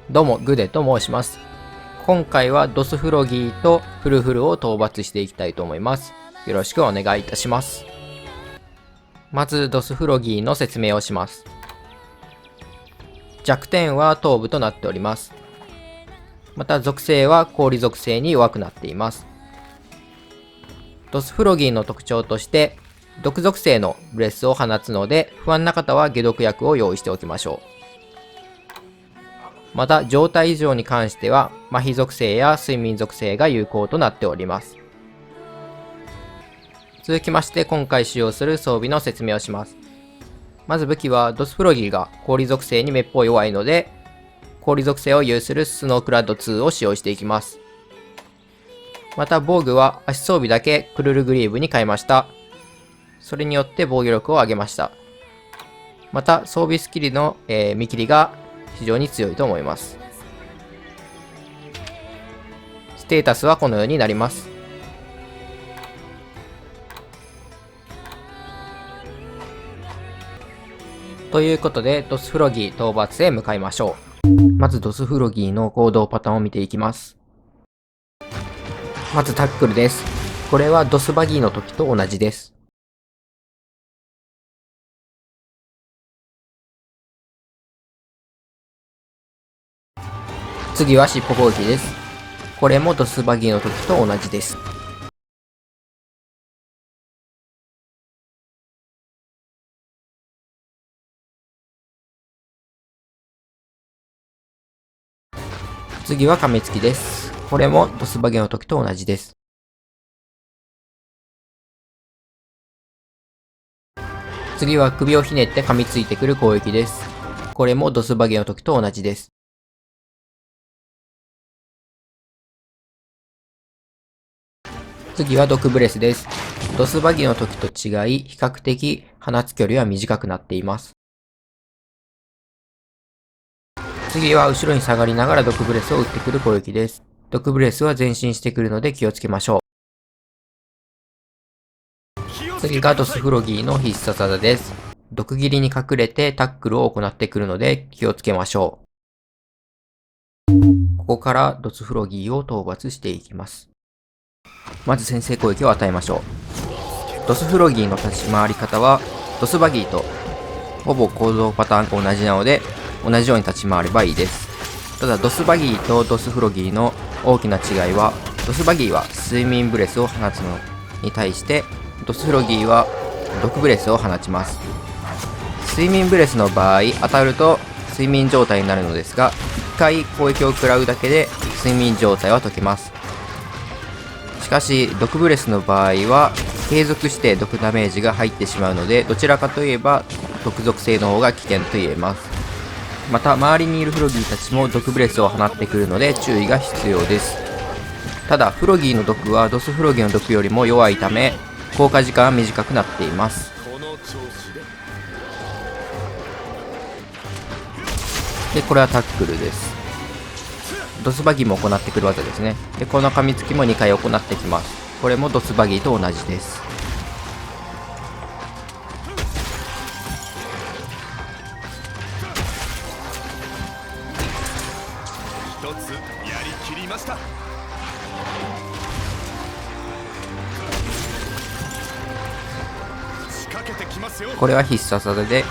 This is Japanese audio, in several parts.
どうも、グデと申します。今回はドスフロギーとフルフルを討伐していきたいと思います。よろしくお願いいたします。まず、ドスフロギーの説明をします。弱点は頭部となっております。また、属性は氷属性に弱くなっています。ドスフロギーの特徴として、毒属性のブレスを放つので、不安な方は解毒薬を用意しておきましょう。また、状態異常に関しては、麻痺属性や睡眠属性が有効となっております。続きまして、今回使用する装備の説明をします。まず武器は、ドスフロギーが氷属性にめっぽう弱いので、氷属性を有するスノークラッド2を使用していきます。また、防具は足装備だけクルルグリーブに変えました。それによって防御力を上げました。また、装備スキルの、見切りが非常に強いと思います。ステータスはこのようになります。ということで、ドスフロギー討伐へ向かいましょう。まずドスフロギーの行動パターンを見ていきます。まずタックルです。これはドスバギーの時と同じです。次は尻尾攻撃です。これもドスバギーの時と同じです。次は噛みつきです。これもドスバギーの時と同じです。次は首をひねって噛みついてくる攻撃です。これもドスバギーの時と同じです。次は毒ブレスです。ドスバギの時と違い、比較的放つ距離は短くなっています。次は後ろに下がりながら毒ブレスを打ってくる攻撃です。毒ブレスは前進してくるので気をつけましょう。次がドスフロギーの必殺技です。毒斬りに隠れてタックルを行ってくるので気をつけましょう。ここからドスフロギーを討伐していきます。まず先制攻撃を与えましょう。ドスフロギーの立ち回り方は、ドスバギーとほぼ行動パターンが同じなので、同じように立ち回ればいいです。ただ、ドスバギーとドスフロギーの大きな違いは、ドスバギーは睡眠ブレスを放つのに対して、ドスフロギーは毒ブレスを放ちます。睡眠ブレスの場合、当たると睡眠状態になるのですが、1回攻撃を食らうだけで睡眠状態は解けます。しかし、毒ブレスの場合は、継続して毒ダメージが入ってしまうので、どちらかといえば、毒属性の方が危険と言えます。また、周りにいるフロギーたちも毒ブレスを放ってくるので、注意が必要です。ただ、フロギーの毒はドスフロギーの毒よりも弱いため、効果時間は短くなっています。で、これはタックルです。ドスバギーも行ってくる技ですね。で、この噛みつきも2回行ってきます。これもドスバギーと同じです。一つやりきりました。仕掛けてきますよ。これは必殺技で、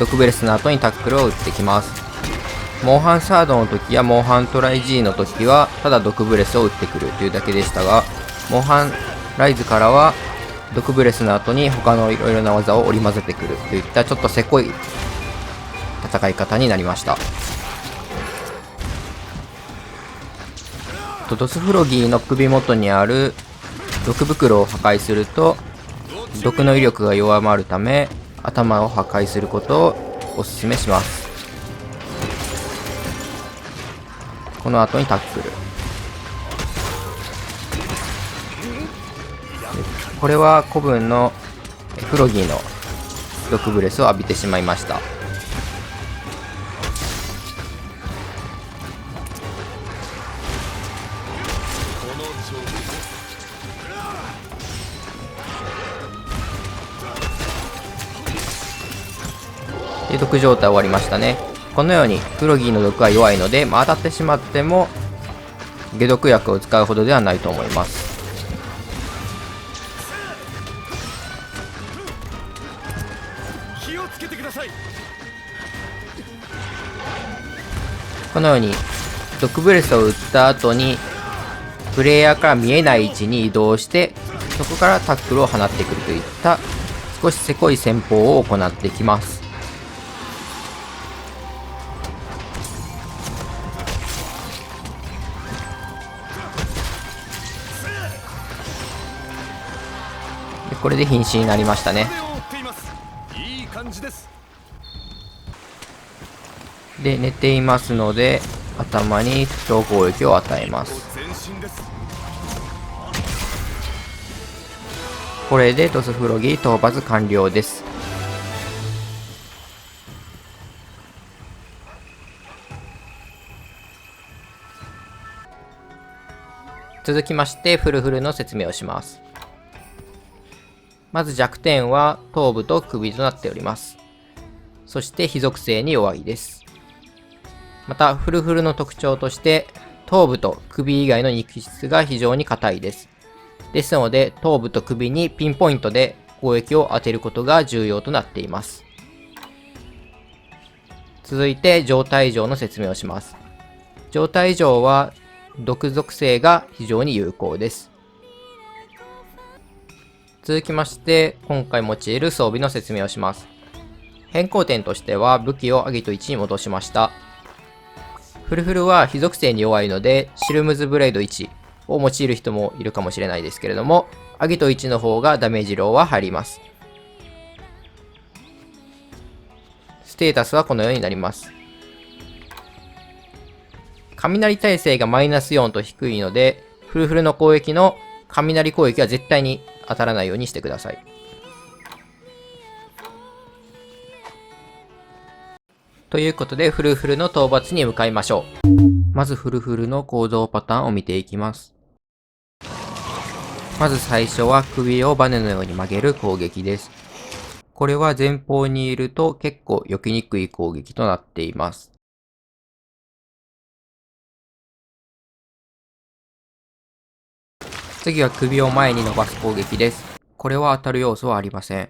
毒ブレスの後にタックルを打ってきます。モンハンサードの時やモンハントライ G の時はただ毒ブレスを打ってくるというだけでしたが、モンハンライズからは毒ブレスの後に他のいろいろな技を織り交ぜてくるといったちょっとせこい戦い方になりました。ドスフロギーの首元にある毒袋を破壊すると毒の威力が弱まるため、頭を破壊することをお勧めします。この後にタックル。これは古文のフロギーの毒ブレスを浴びてしまいました。で、毒状態終わりましたね。このようにフロギーの毒は弱いので、当たってしまっても解毒薬を使うほどではないと思います。気をつけてください。このように毒ブレスを打った後にプレイヤーから見えない位置に移動して、そこからタックルを放ってくるといった少しせこい戦法を行ってきます。でこれで瀕死になりましたね。いい感じです。で寝ていますので頭に超攻撃を与えます。これでドスフロギー討伐完了です。続きましてフルフルの説明をします。まず弱点は頭部と首となっております。そして非属性に弱いです。またフルフルの特徴として頭部と首以外の肉質が非常に硬いです。ですので頭部と首にピンポイントで攻撃を当てることが重要となっています。続いて状態異常の説明をします。状態異常は毒属性が非常に有効です。続きまして今回用いる装備の説明をします。変更点としては武器をアギト1に戻しました。フルフルは非属性に弱いのでシルムズブレード1を用いる人もいるかもしれないですけれども、アギト1の方がダメージローは入ります。ステータスはこのようになります。雷耐性がマイナス4と低いので、フルフルの攻撃の雷攻撃は絶対に当たらないようにしてください。ということでフルフルの討伐に向かいましょう。まずフルフルの行動パターンを見ていきます。まず最初は首をバネのように曲げる攻撃です。これは前方にいると結構避けにくい攻撃となっています。次は首を前に伸ばす攻撃です。これは当たる要素はありません。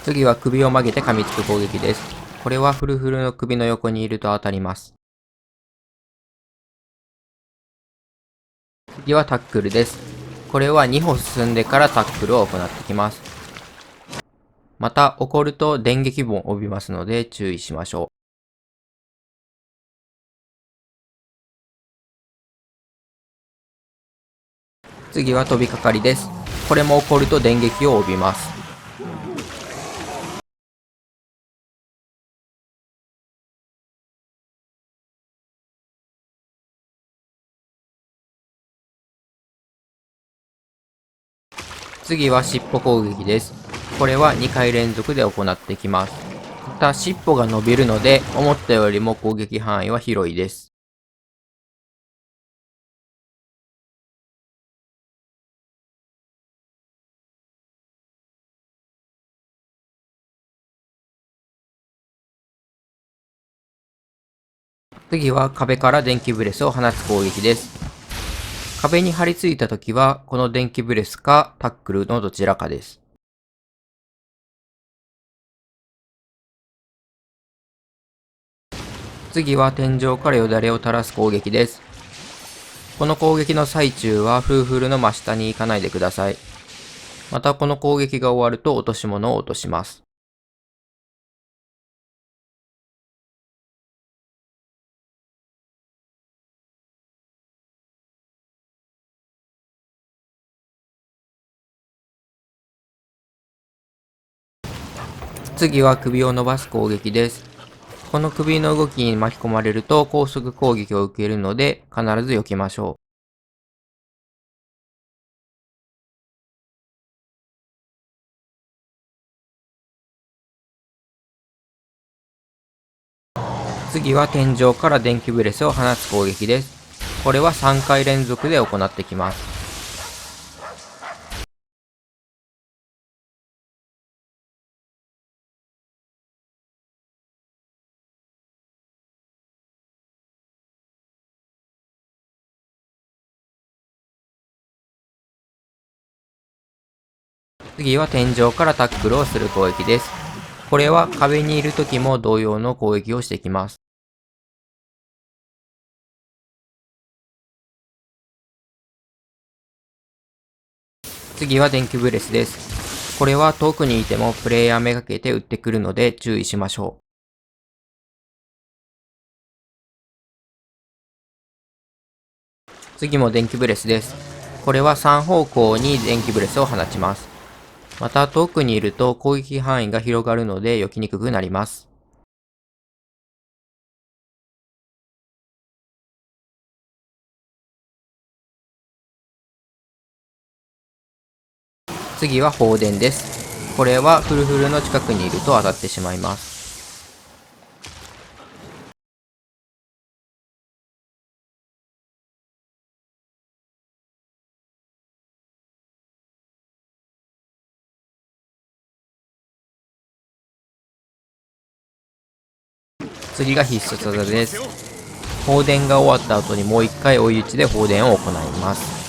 次は首を曲げて噛みつく攻撃です。これはフルフルの首の横にいると当たります。次はタックルです。これは2歩進んでからタックルを行ってきます。また怒ると電撃棒を帯びますので注意しましょう。次は飛びかかりです。これも怒ると電撃を帯びます。次は尻尾攻撃です。これは2回連続で行ってきます。また尻尾が伸びるので思ったよりも攻撃範囲は広いです。次は壁から電気ブレスを放つ攻撃です。壁に張り付いた時はこの電気ブレスかタックルのどちらかです。次は天井からよだれを垂らす攻撃です。この攻撃の最中はフルフルの真下に行かないでください。またこの攻撃が終わると落とし物を落とします。次は首を伸ばす攻撃です。この首の動きに巻き込まれると高速攻撃を受けるので必ず避けましょう。次は天井から電気ブレスを放つ攻撃です。これは3回連続で行ってきます。次は天井からタックルをする攻撃です。これは壁にいる時も同様の攻撃をしてきます。次は電気ブレスです。これは遠くにいてもプレイヤーめがけて撃ってくるので注意しましょう。次も電気ブレスです。これは3方向に電気ブレスを放ちます。また遠くにいると攻撃範囲が広がるので避けにくくなります。次は放電です。これはフルフルの近くにいると当たってしまいます。次が必殺技です。放電が終わった後にもう一回追い打ちで放電を行います。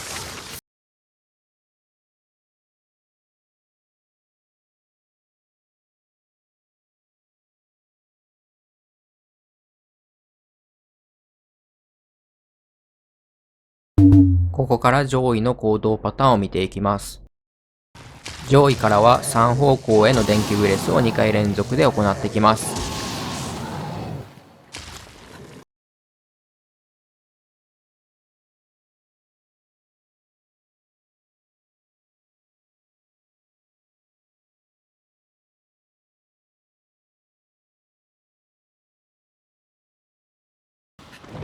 ここから上位の行動パターンを見ていきます。上位からは3方向への電気ブレスを2回連続で行ってきます。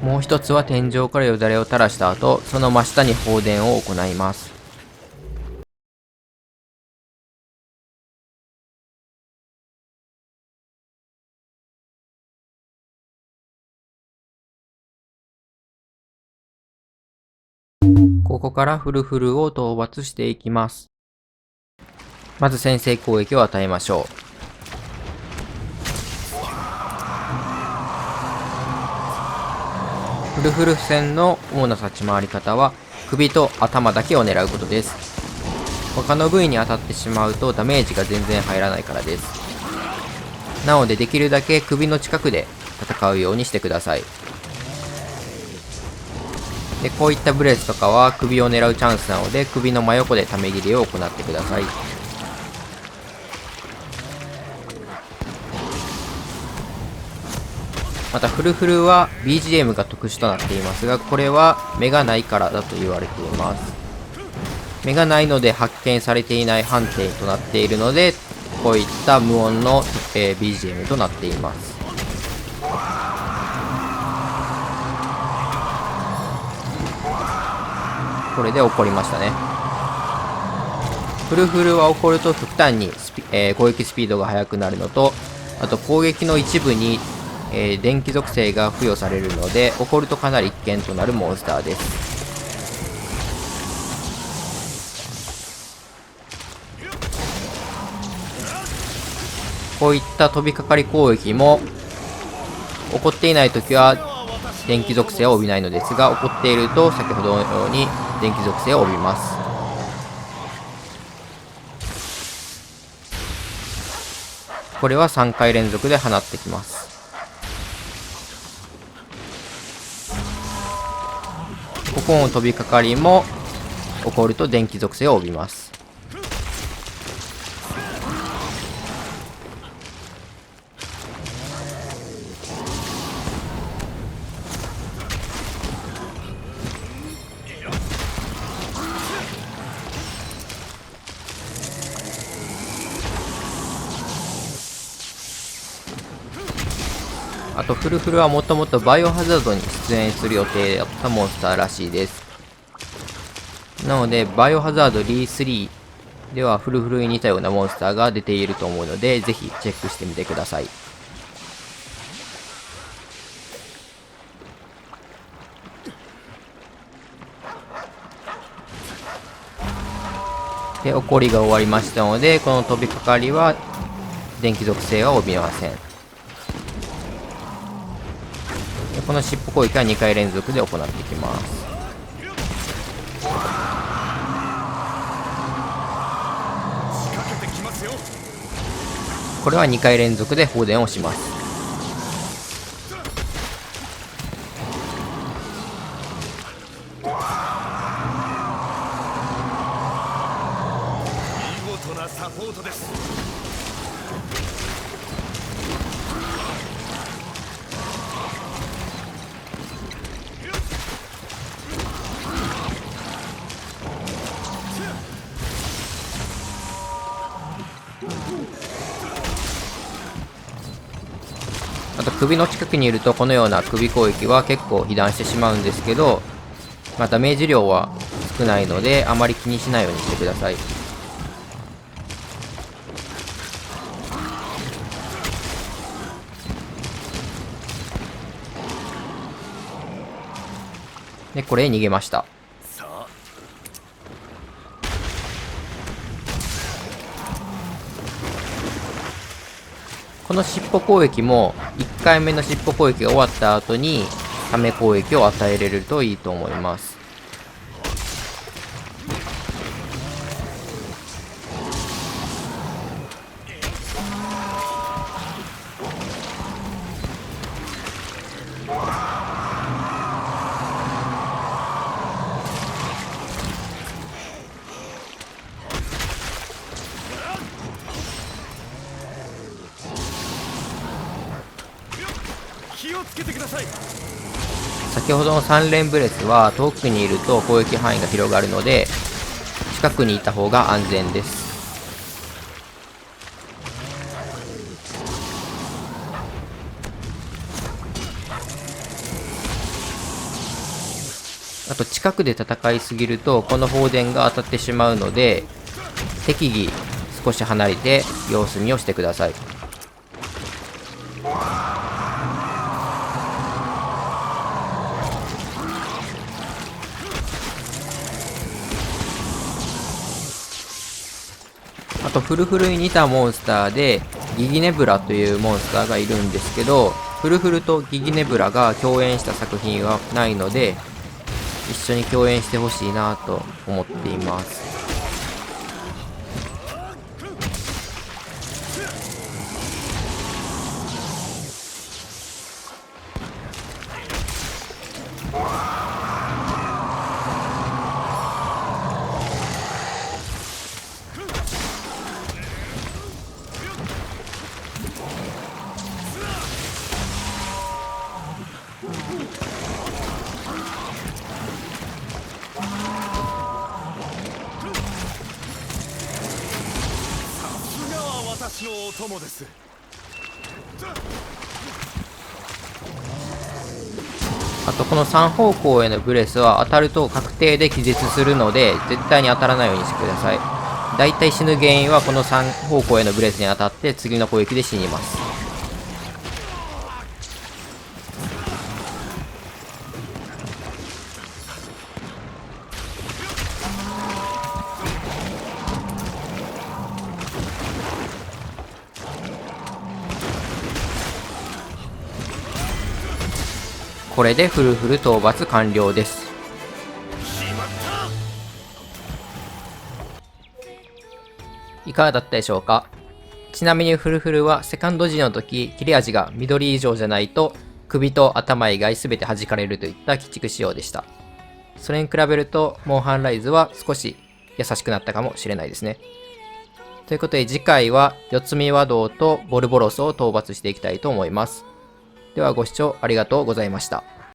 もう一つは天井からよだれを垂らした後、その真下に放電を行います。ここからフルフルを討伐していきます。まず先制攻撃を与えましょう。フルフル戦の主な立ち回り方は首と頭だけを狙うことです。他の部位に当たってしまうとダメージが全然入らないからです。なのでできるだけ首の近くで戦うようにしてください。でこういったブレスとかは首を狙うチャンスなので首の真横でため切りを行ってください。またフルフルは BGM が特殊となっていますが、これは目がないからだと言われています。目がないので発見されていない判定となっているので、こういった無音の、BGM となっています。これで起こりましたね。フルフルは起こると極端に攻撃スピードが速くなるのと、あと攻撃の一部に電気属性が付与されるので、起こるとかなり危険となるモンスターです。こういった飛びかかり攻撃も起こっていない時は電気属性を帯びないのですが、起こっていると先ほどのように電気属性を帯びます。これは3回連続で放ってきます。ここの飛びかかりも起こると電気属性を帯びます。あとフルフルはもともとバイオハザードに出演する予定だったモンスターらしいです。なのでバイオハザードリー3ではフルフルに似たようなモンスターが出ていると思うので、ぜひチェックしてみてください。で起こりが終わりましたので、この飛びかかりは電気属性は帯びません。この尻尾攻撃は2回連続で行っていきます。これは2回連続で放電をします。見事なサポートです。あと首の近くにいるとこのような首攻撃は結構被弾してしまうんですけど、ダメージ量は少ないのであまり気にしないようにしてください。で、これ逃げました。さあ、この尻尾攻撃も1回目の尻尾攻撃が終わった後にため攻撃を与えれるといいと思います。気をつけてください。先ほどの3連ブレスは遠くにいると攻撃範囲が広がるので近くにいた方が安全です。あと近くで戦いすぎるとこの放電が当たってしまうので適宜少し離れて様子見をしてください。あとフルフルに似たモンスターでギギネブラというモンスターがいるんですけど、フルフルとギギネブラが共演した作品はないので一緒に共演してほしいなと思っています。私のお供です。あとこの3方向へのブレスは当たると確定で気絶するので絶対に当たらないようにしてください。だいたい死ぬ原因はこの3方向へのブレスに当たって次の攻撃で死にます。これでフルフル討伐完了です。いかがだったでしょうか。ちなみにフルフルはセカンド時の時切れ味が緑以上じゃないと首と頭以外全て弾かれるといった鬼畜仕様でした。それに比べるとモンハンライズは少し優しくなったかもしれないですね。ということで次回は四つ見和道とボルボロスを討伐していきたいと思います。ではご視聴ありがとうございました。